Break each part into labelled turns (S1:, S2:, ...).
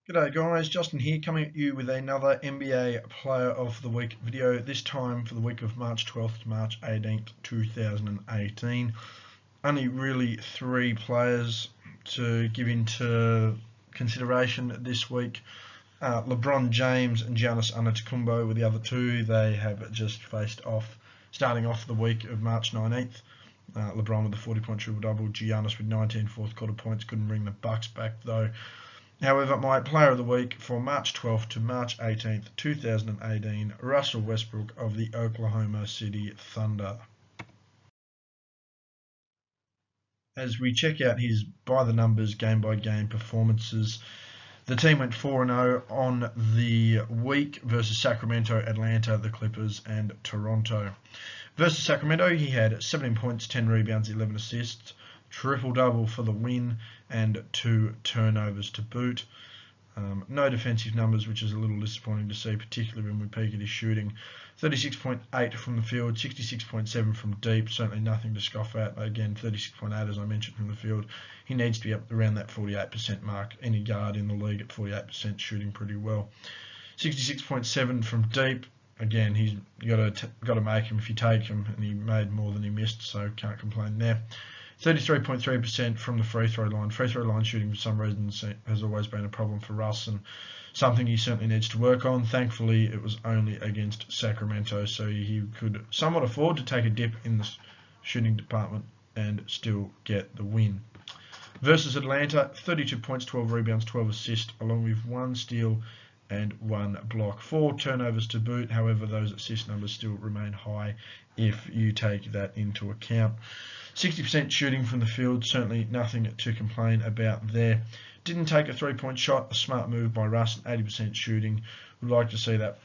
S1: G'day guys, Justin here coming at you with another NBA Player of the Week video, this time for the week of March 12th to March 18th, 2018. Only really three players to give into consideration this week. LeBron James and Giannis Antetokounmpo were the other two. They have just faced off, starting off the week of March 19th. LeBron with the 40-point triple-double, Giannis with 19 fourth quarter points, couldn't bring the Bucks back though. However, my player of the week for March 12th to March 18th, 2018, Russell Westbrook of the Oklahoma City Thunder. As we check out his by-the-numbers, game-by-game performances, the team went 4-0 on the week versus Sacramento, Atlanta, the Clippers, and Toronto. Versus Sacramento, he had 17 points, 10 rebounds, 11 assists, triple-double for the win, and 2 turnovers to boot. No defensive numbers, which is a little disappointing to see, particularly when we peak at his shooting. 36.8 from the field, 66.7 from deep, certainly nothing to scoff at. Again, 36.8 as I mentioned from the field. He needs to be up around that 48% mark. Any guard in the league at 48% shooting pretty well. 66.7 from deep. Again, he's got to make him if you take him, and he made more than he missed, so can't complain there. 33.3% from the free throw line. Free throw line shooting for some reason has always been a problem for Russ and something he certainly needs to work on. Thankfully, it was only against Sacramento, so he could somewhat afford to take a dip in the shooting department and still get the win. Versus Atlanta, 32 points, 12 rebounds, 12 assists, along with 1 steal and 1 block. 4 turnovers to boot, however, those assist numbers still remain high if you take that into account. 60% shooting from the field, certainly nothing to complain about there. Didn't take a 3-point shot, a smart move by Russ, 80% shooting. Would like to see that,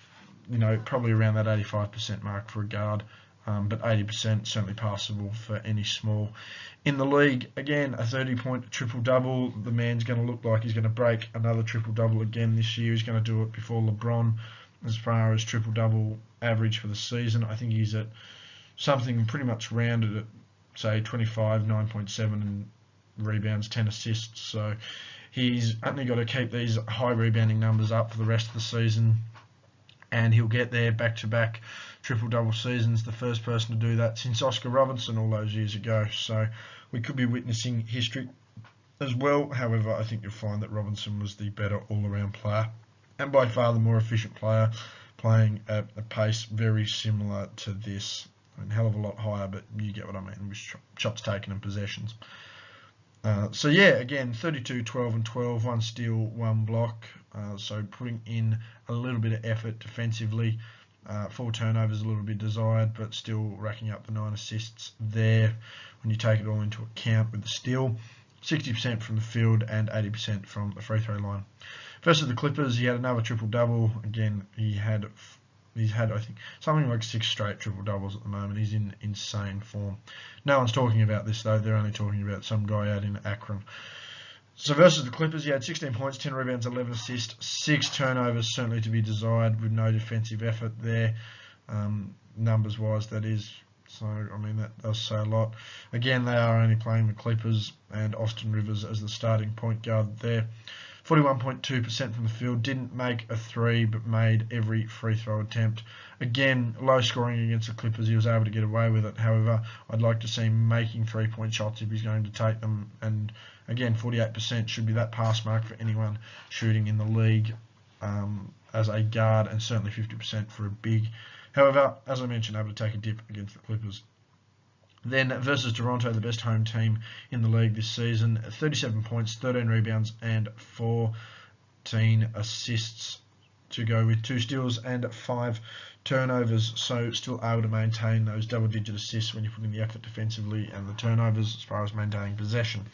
S1: probably around that 85% mark for a guard, but 80% certainly passable for any small. In the league, again, a 30-point triple-double. The man's going to look like he's going to break another triple-double again this year. He's going to do it before LeBron as far as triple-double average for the season. I think he's at something pretty much rounded at, say, 25, 9.7 and rebounds, 10 assists. So he's only got to keep these high rebounding numbers up for the rest of the season, and he'll get there back-to-back triple-double seasons. The first person to do that since Oscar Robertson all those years ago. So we could be witnessing history as well. However, I think you'll find that Robinson was the better all-around player and by far the more efficient player, playing at a pace very similar to this. I mean, hell of a lot higher, but you get what I mean, with shots taken and possessions. So yeah, again, 32, 12 and 12, 1 steal, 1 block. So putting in a little bit of effort defensively. 4 turnovers, a little bit desired, but still racking up the 9 assists there when you take it all into account with the steal. 60% from the field and 80% from the free throw line. Versus the Clippers, he had another triple-double. Again, he's had, I think, something like 6 straight triple-doubles at the moment. He's in insane form. No one's talking about this, though. They're only talking about some guy out in Akron. So versus the Clippers, he had 16 points, 10 rebounds, 11 assists, 6 turnovers, certainly to be desired, with no defensive effort there, numbers-wise, that is. So, I mean, that does say a lot. Again, they are only playing the Clippers and Austin Rivers as the starting point guard there. 41.2% from the field, didn't make a 3, but made every free throw attempt. Again, low scoring against the Clippers, he was able to get away with it. However, I'd like to see him making 3-point shots if he's going to take them. And again, 48% should be that pass mark for anyone shooting in the league as a guard, and certainly 50% for a big. However, as I mentioned, able to take a dip against the Clippers. Then versus Toronto, the best home team in the league this season, 37 points, 13 rebounds, and 14 assists to go with 2 steals and 5 turnovers. So still able to maintain those double-digit assists when you put in the effort defensively and the turnovers as far as maintaining possession.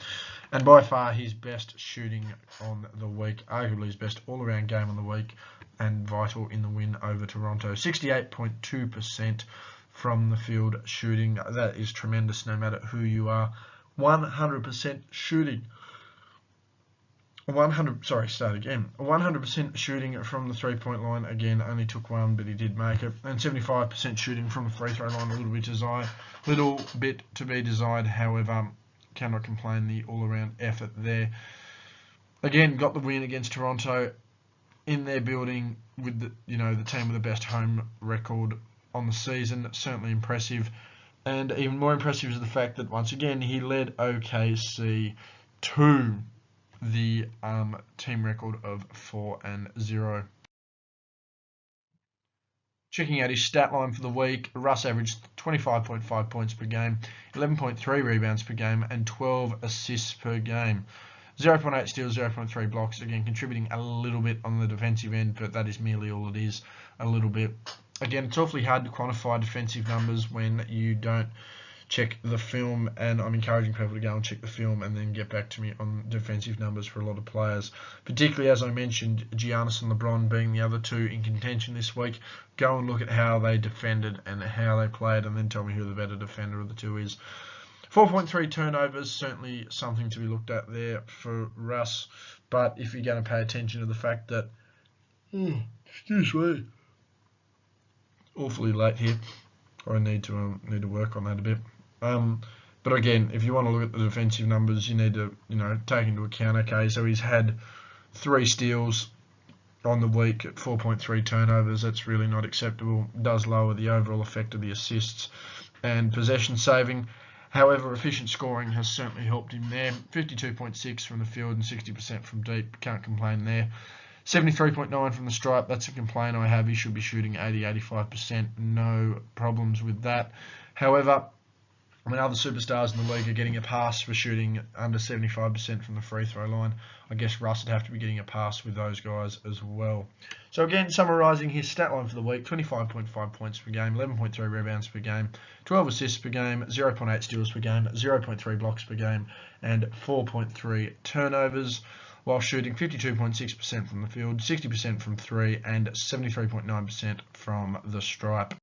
S1: And by far his best shooting on the week, arguably his best all-around game on the week, and vital in the win over Toronto. 68.2% from the field shooting. That is tremendous no matter who you are. 100% shooting. 100% shooting from the 3-point line. Again, only took 1, but he did make it. And 75% shooting from the free throw line. A little bit to be desired. However, cannot complain the all-around effort there. Again, got the win against Toronto in their building with the team with the best home record on the season. Certainly impressive, and even more impressive is the fact that once again he led OKC to the team record of 4-0. Checking out his stat line for the week, Russ averaged 25.5 points per game, 11.3 rebounds per game, and 12 assists per game. 0.8 steals, 0.3 blocks, again contributing a little bit on the defensive end, but that is merely all it is, a little bit. Again, it's awfully hard to quantify defensive numbers when you don't check the film, and I'm encouraging people to go and check the film and then get back to me on defensive numbers for a lot of players, particularly as I mentioned, Giannis and LeBron being the other two in contention this week. Go and look at how they defended and how they played, and then tell me who the better defender of the two is. 4.3 turnovers, certainly something to be looked at there for Russ, but if you're going to pay attention to the fact that, excuse me, awfully late here, I need to work on that a bit. But again, if you want to look at the defensive numbers, you need to take into account. Okay, so he's had 3 steals on the week at 4.3 turnovers. That's really not acceptable. It does lower the overall effect of the assists and possession saving. However, efficient scoring has certainly helped him there. 52.6 from the field and 60% from deep. Can't complain there. 73.9 from the stripe. That's a complaint I have. He should be shooting 80-85%. No problems with that. However, when other superstars in the league are getting a pass for shooting under 75% from the free throw line, I guess Russ would have to be getting a pass with those guys as well. So again, summarising his stat line for the week, 25.5 points per game, 11.3 rebounds per game, 12 assists per game, 0.8 steals per game, 0.3 blocks per game, and 4.3 turnovers, while shooting 52.6% from the field, 60% from 3, and 73.9% from the stripe.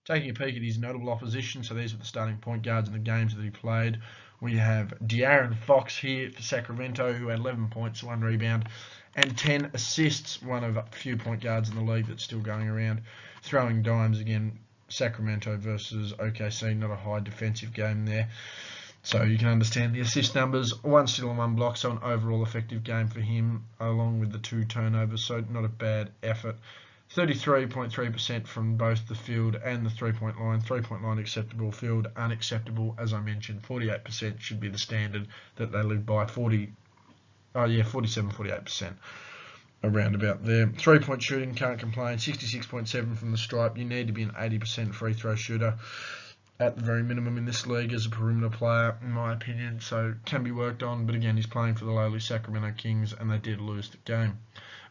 S1: Taking a peek at his notable opposition, so these are the starting point guards in the games that he played. We have De'Aaron Fox here for Sacramento, who had 11 points, 1 rebound, and 10 assists, one of a few point guards in the league that's still going around. Throwing dimes again, Sacramento versus OKC, not a high defensive game there. So you can understand the assist numbers, 1 steal and 1 block, so an overall effective game for him, along with the 2 turnovers, so not a bad effort. 33.3% from both the field and the 3-point line. 3-point line acceptable, field unacceptable. As I mentioned, 48% should be the standard that they live by. 47-48%. Around about there. 3-point shooting, can't complain. 66.7 from the stripe. You need to be an 80% free throw shooter at the very minimum in this league as a perimeter player, in my opinion. So can be worked on, but again, he's playing for the lowly Sacramento Kings, and they did lose the game.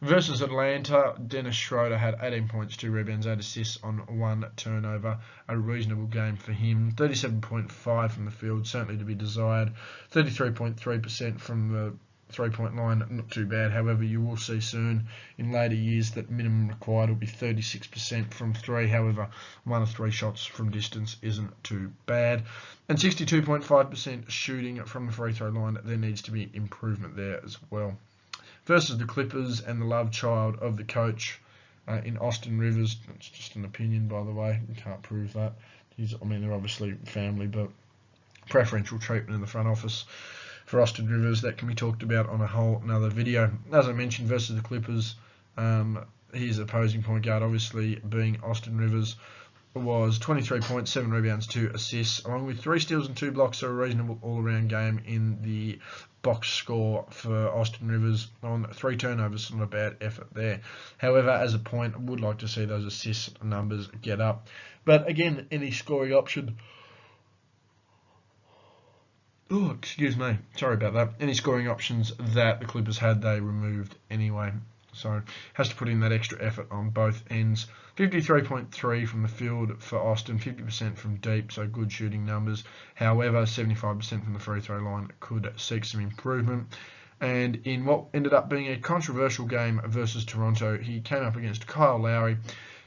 S1: Versus Atlanta, Dennis Schroeder had 18 points, 2 rebounds, 8 assists on 1 turnover. A reasonable game for him. 37.5 from the field, certainly to be desired. 33.3% from the 3-point line, not too bad. However, you will see soon in later years that minimum required will be 36% from 3. However, 1 of 3 shots from distance isn't too bad. And 62.5% shooting from the free throw line. There needs to be improvement there as well. Versus the Clippers and the love child of the coach in Austin Rivers. It's just an opinion, by the way. You can't prove that. They're obviously family, but preferential treatment in the front office for Austin Rivers, that can be talked about on a whole another video. As I mentioned, versus the Clippers, his opposing point guard, obviously being Austin Rivers, was 23 points, 7 rebounds, 2 assists, along with 3 steals and 2 blocks, so a reasonable all-around game in the box score for Austin Rivers on 3 turnovers. Not a bad effort there. However, as a point, I would like to see those assist numbers get up. But again, any scoring option... Oh, excuse me. Sorry about that. Any scoring options that the Clippers had, they removed anyway. So, has to put in that extra effort on both ends. 53.3 from the field for Austin, 50% from deep, so good shooting numbers. However, 75% from the free throw line could seek some improvement. And in what ended up being a controversial game versus Toronto, he came up against Kyle Lowry.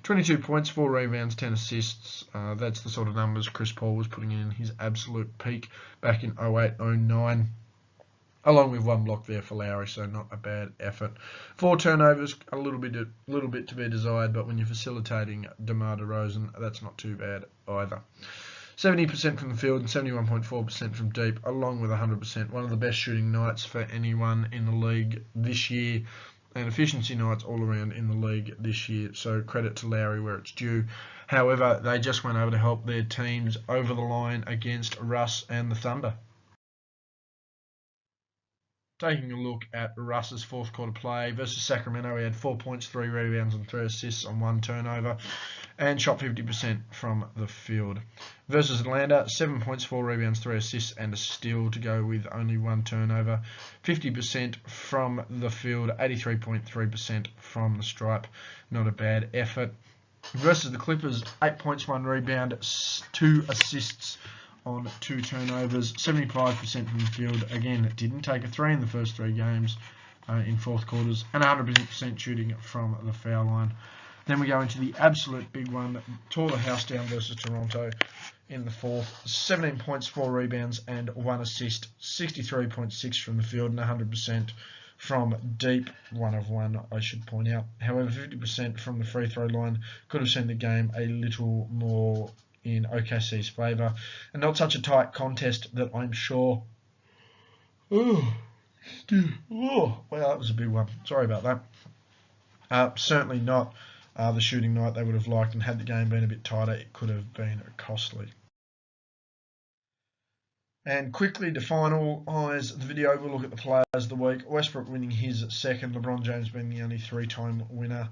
S1: 22 points, 4 rebounds, 10 assists. That's the sort of numbers Chris Paul was putting in his absolute peak back in 08-09. Along with 1 block there for Lowry, so not a bad effort. 4 turnovers, a little bit to be desired, but when you're facilitating DeMar DeRozan, that's not too bad either. 70% from the field and 71.4% from deep, along with 100%. One of the best shooting nights for anyone in the league this year, and efficiency nights all around in the league this year. So credit to Lowry where it's due. However, they just went over to help their teams over the line against Russ and the Thunder. Taking a look at Russ's fourth quarter play versus Sacramento, he had 4 points, 3 rebounds and 3 assists on 1 turnover and shot 50% from the field. Versus Atlanta, 7 points, 4 rebounds, 3 assists and a steal to go with only 1 turnover. 50% from the field, 83.3% from the stripe. Not a bad effort. Versus the Clippers, 8 points, 1 rebound, 2 assists on 2 turnovers, 75% from the field. Again, it didn't take a 3 in the first 3 games in fourth quarters, and 100% shooting from the foul line. Then we go into the absolute big one, tore the house down versus Toronto in the fourth. 17 points, 4 rebounds, and 1 assist, 63.6 from the field, and 100% from deep, 1 of 1, I should point out. However, 50% from the free throw line could have seen the game a little more in OKC's favour, and not such a tight contest that I'm sure. Wow, that was a big one. Sorry about that. Certainly not the shooting night they would have liked, and had the game been a bit tighter, it could have been costly. And quickly to finalise the video, we'll look at the players of the week. Westbrook winning his second, LeBron James being the only 3-time winner.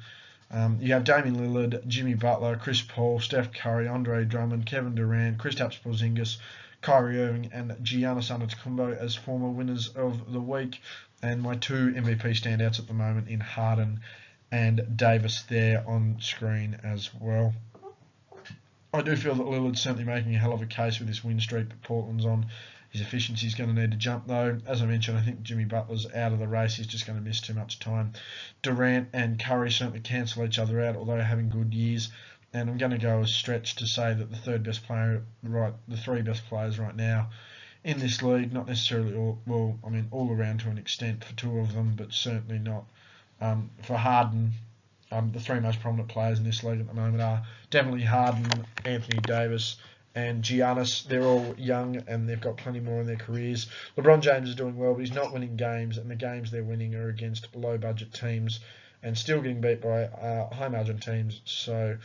S1: You have Damian Lillard, Jimmy Butler, Chris Paul, Steph Curry, Andre Drummond, Kevin Durant, Kristaps Porzingis, Kyrie Irving, and Giannis Antetokounmpo as former winners of the week. And my 2 MVP standouts at the moment in Harden and Davis there on screen as well. I do feel that Lillard's certainly making a hell of a case with this win streak that Portland's on. His efficiency is going to need to jump though. As I mentioned, I think Jimmy Butler's out of the race. He's just going to miss too much time. Durant and Curry certainly cancel each other out, although having good years. And I'm going to go a stretch to say that the 3rd best player, the 3 best players right now in this league, not necessarily all around to an extent for 2 of them, but certainly not for Harden. The 3 most prominent players in this league at the moment are definitely Harden, Anthony Davis, and Giannis. They're all young and they've got plenty more in their careers. LeBron James is doing well, but he's not winning games, and the games they're winning are against low-budget teams and still getting beat by high-margin teams. So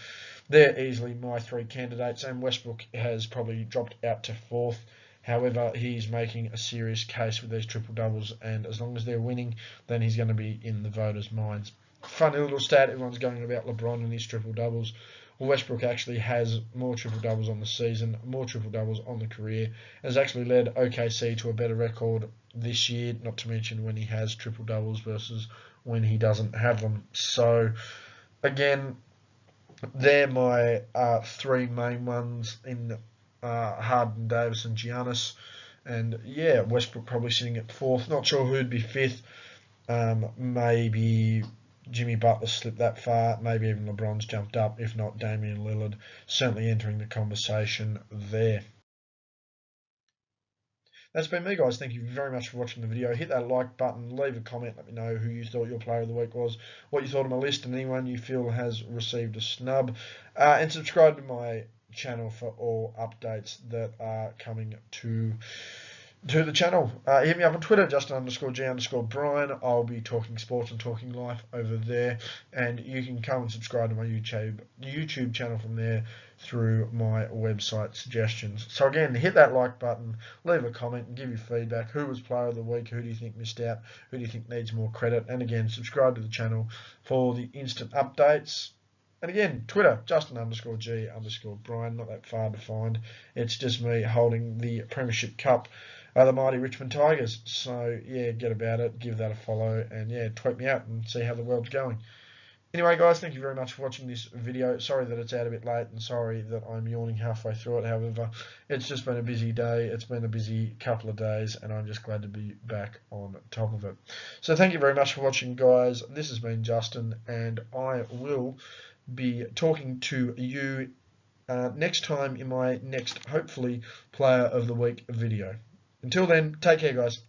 S1: they're easily my 3 candidates, and Westbrook has probably dropped out to 4th. However, he's making a serious case with these triple-doubles, and as long as they're winning, then he's going to be in the voters' minds. Funny little stat, everyone's going about LeBron and his triple-doubles. Westbrook actually has more triple-doubles on the season, more triple-doubles on the career, has actually led OKC to a better record this year, not to mention when he has triple-doubles versus when he doesn't have them. So, again, they're my 3 main ones in Harden, Davis and Giannis. And, yeah, Westbrook probably sitting at 4th. Not sure who'd be 5th. Maybe Jimmy Butler slipped that far, maybe even LeBron's jumped up, if not Damian Lillard, certainly entering the conversation there. That's been me, guys. Thank you very much for watching the video. Hit that like button, leave a comment, let me know who you thought your player of the week was, what you thought of my list, and anyone you feel has received a snub. And subscribe to my channel for all updates that are coming to the channel. Hit me up on Twitter, Justin_G_Bryan. I'll be talking sports and talking life over there, and you can come and subscribe to my YouTube channel from there through my website suggestions. So again, hit that like button, leave a comment, and give your feedback. Who was player of the week? Who do you think missed out? Who do you think needs more credit? And again, subscribe to the channel for the instant updates. And again, Twitter, Justin_G_Bryan, not that far to find. It's just me holding the Premiership Cup, the mighty Richmond Tigers. So, yeah, get about it, give that a follow, and, yeah, tweet me out and see how the world's going. Anyway, guys, thank you very much for watching this video. Sorry that it's out a bit late, and sorry that I'm yawning halfway through it. However, it's just been a busy day. It's been a busy couple of days, and I'm just glad to be back on top of it. So thank you very much for watching, guys. This has been Justin, and I will be talking to you next time in my next, hopefully, Player of the Week video. Until then, take care, guys.